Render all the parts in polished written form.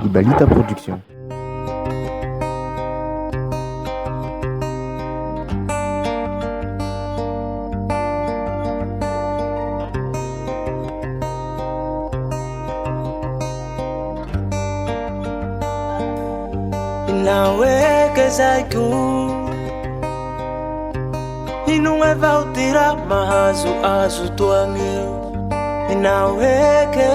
Ibalita Production. Inawekeza juu inuweva utira mahazu azu tuangi inaweke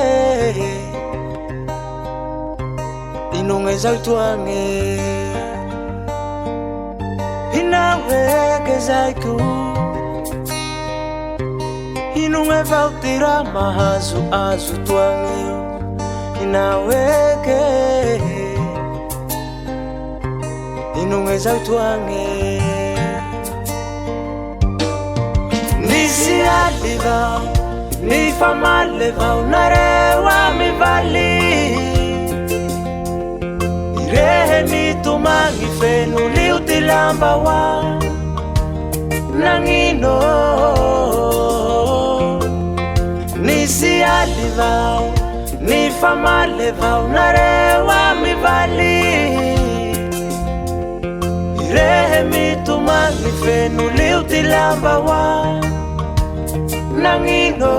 inungeza tuangi inawekeza juu inuweva utira mahazu azu tuangi inaweke inungeza tuange nisi aliva ni famaleva unarewa mivali irehe mitumangi fenu liutilamba wa nangino nisi aliva ni famaleva unarewa mivali Rehe mitumangi fenu liutilamba wa nangino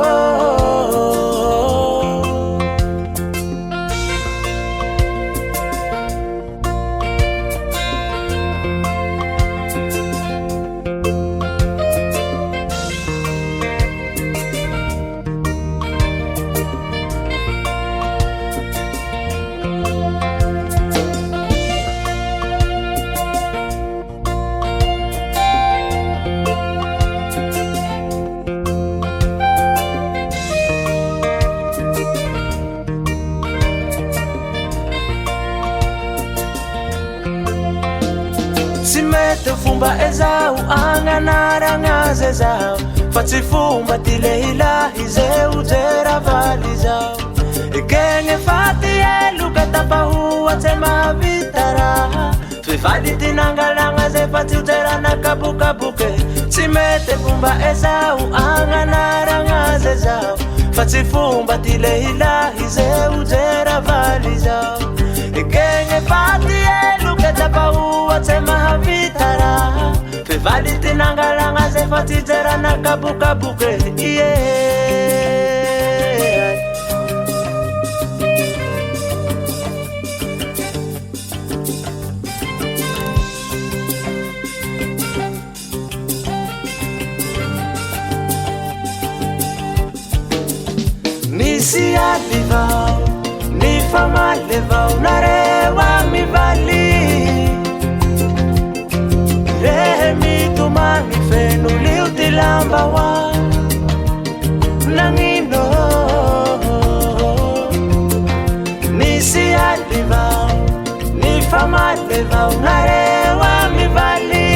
Simete fumba ezau anganara ngaze zau Fatsi fumba tile ilahi zeu zera vali zau Ikenge fati elu katapa huwa tema vitara Tui fali tinangala ngaze fatsi uzera nakabuka buke Simete fumba ezau anganara ngaze zau Fatsi fumba tile ilahi zeu zera vali zau Ikenge fati elu katapa huwa tema vitara Fevali tinangalanga ze fatizera nakabuka buke Nisi alivao, ni fama levao narewa mivali Rehe mitumangi fenu liutilamba wa nangino Nisi alivao, ni fama levao narewa mivali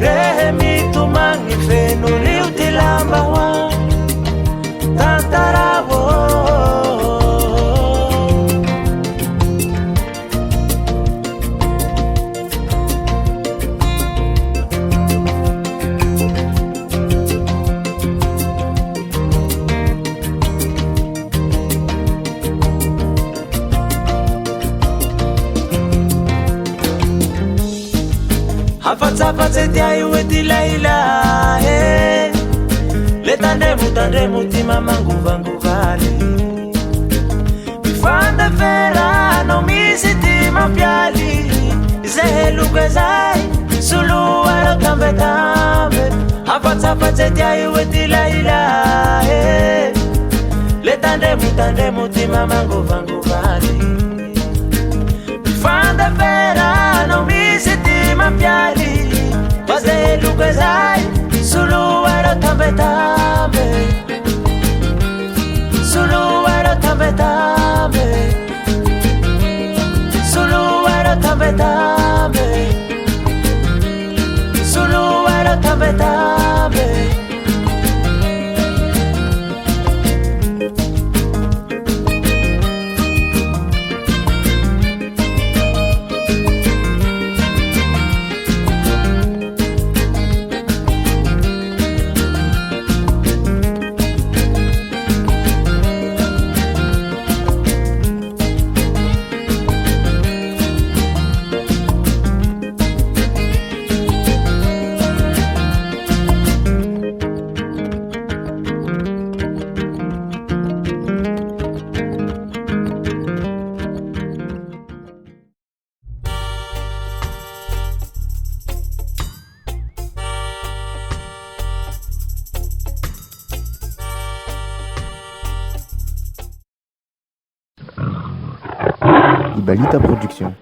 Rehe mitumangi fenu liutilamba wa tantarabo Hafatsa tia iweti laila Letande mutima manguva nguvale Bifanda vera no misitima piali Zehelu kwezai sulu waro tambe tambe Hafatsa tia iweti laila Letande mutima manguva nguvale Bifanda vera no misitima piali Zehelu kwezai sulu waro tambe tambe Sulu waro tambe tambe Sulu waro tambe tambe Sulu waro tambe tambe Balita Production.